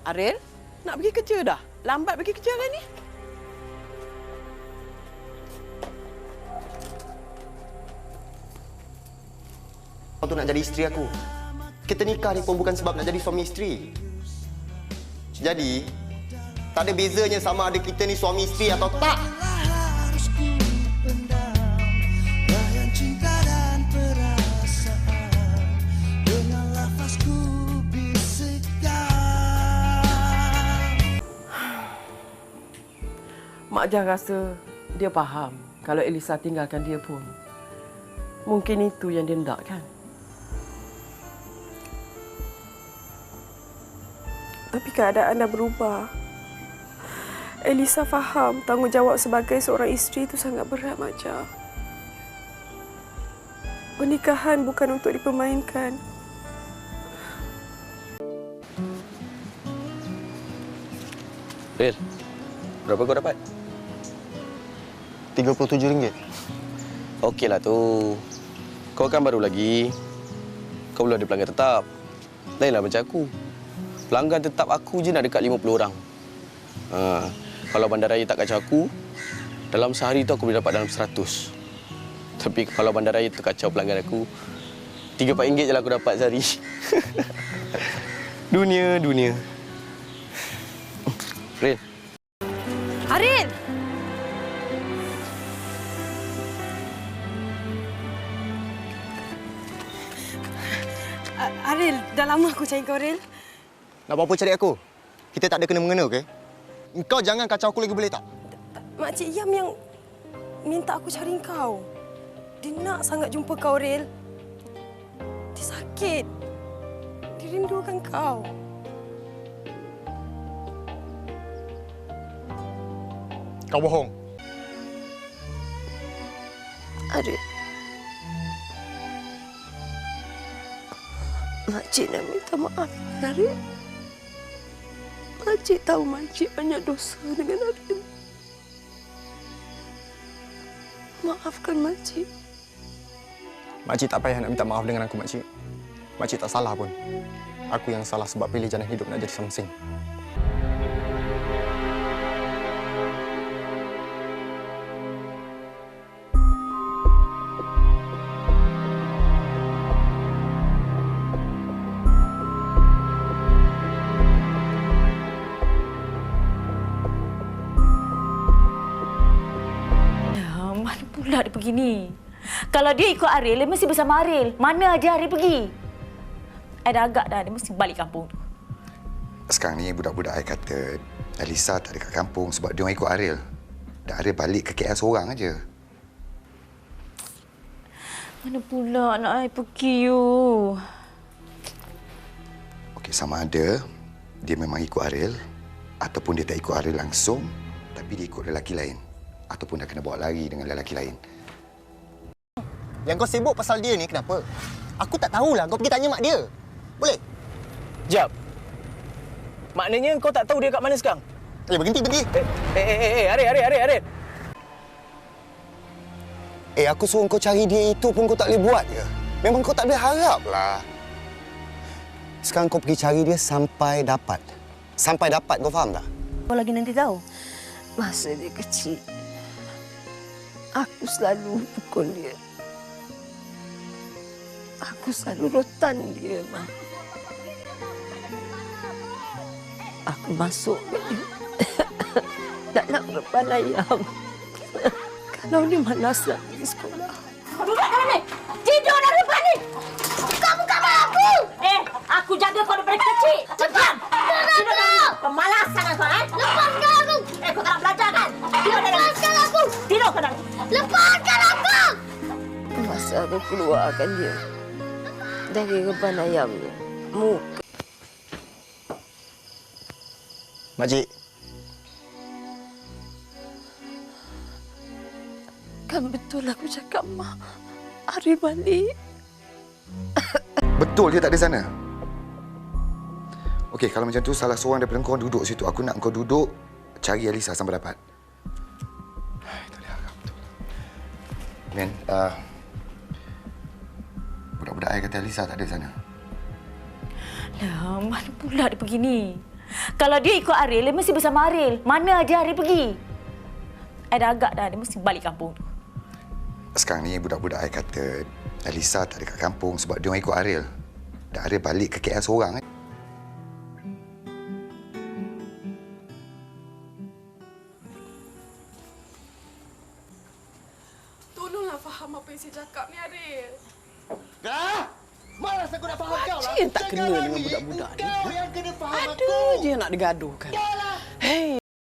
Aril, nak pergi kerja dah? Lambat pergi kerja kan ni? Kau tu nak jadi isteri aku. Kita nikah ni pun bukan sebab nak jadi suami isteri. Jadi, tak ada bezanya sama ada kita ni suami isteri atau tak. Mak Jah rasa dia faham kalau Elisa tinggalkan dia pun. Mungkin itu yang dia nak kan? Tapi keadaan dah berubah. Elisa faham tanggungjawab sebagai seorang isteri itu sangat berat, Mak Jah. Pernikahan bukan untuk dipermainkan. Ril, berapa kau dapat? RM37. Okeylah tu. Kau kan baru lagi. Kau belum ada pelanggan tetap. Lainlah macam aku. Pelanggan tetap aku je nak dekat 50 orang. Kalau bandaraya tak kacau aku, dalam sehari tu aku boleh dapat dalam 100. Tapi kalau bandaraya terkacau pelanggan aku, RM3-4 je lah aku dapat sehari. Dunia. Ril. Aril! Aril, dah lama aku cari kau, Aril. Nak buat apa cari aku? Kita tak ada kena-mengena, okey? Kau jangan kacau aku lagi boleh tak? Makcik Yam yang minta aku cari kau. Dia nak sangat jumpa kau, Ril. Dia sakit. Dia rindukan kau. Kau bohong. Aril. Makcik nak minta maaf, Aril. Makcik tahu makcik banyak dosa dengan Aril. Maafkan makcik. Makcik tak payah nak minta maaf dengan aku, makcik. Makcik tak salah pun. Aku yang salah sebab pilih jalan hidup nak jadi samsing. Mana pula dia pergi ni? Kalau dia ikut Aril, dia mesti bersama Aril. Mana aja Aril pergi? Dah agak dah, dia mesti balik kampung tu. Sekarang ni budak-budak I kata Elisa tak dekat kampung sebab dia orang ikut Aril. Dan Aril balik ke KL seorang aja. Mana pula anak I pergi you? Okey, sama ada dia memang ikut Aril ataupun dia tak ikut Aril langsung tapi dia ikut lelaki lain. Ataupun dah kena bawa lari dengan lelaki lain. Yang kau sibuk pasal dia ni kenapa? Aku tak tahulah. Kau pergi tanya mak dia. Boleh? Jap. Maknanya kau tak tahu dia kat mana sekarang? Berhenti. Aril. Aku suruh kau cari dia itu pun kau tak boleh buat ke? Memang kau tak boleh harap lah. Sekarang kau pergi cari dia sampai dapat. Sampai dapat, kau faham tak? Kau lagi nanti tahu. Masa dia kecil, aku selalu pukul dia. Aku selalu rotan dia, Mak. Aku masuk dalam reban ayam. Kalau dia malas nak pergi sekolah. Duduk dalam ni! Tidur dalam depan ni! Kau bukan mak aku! Aku jaga kau daripada kecil! Cepat! Tidur dalam! Pemalasan kau, Lepaskan aku! Kau tak nak belajar kan? Tidur dalam ni! Lepaskan aku! Tidur kau dalam ni! Lepaskan aku! Masa aku keluarkan dia dari reban ayamnya, muka. Makcik. Kan betul aku cakap, Mak. Aril balik. Betul dia tak ada sana? Okey, kalau macam tu salah seorang daripada kau duduk situ. Aku nak kau duduk cari Elisa sampai dapat. Tak boleh harap betul. Men, budak-budak I kata Elisa tak ada sana. Lah, mana pula dia pergi ni? Kalau dia ikut Ariel, dia mesti bersama Ariel. Mana aja Ariel pergi. I dah agak dah, dia mesti balik kampung tu. Sekarang ni budak-budak I kata Elisa tak ada kat kampung sebab dia orang ikut Ariel. Dan Ariel balik ke KL seorang. Tolonglah faham apa yang saya cakap ni, Ariel. Malas aku nak faham kau lah. Cik yang tak kena dengan budak-budak ni. Kau yang kena faham aku. Ada je nak digaduhkan. Hei.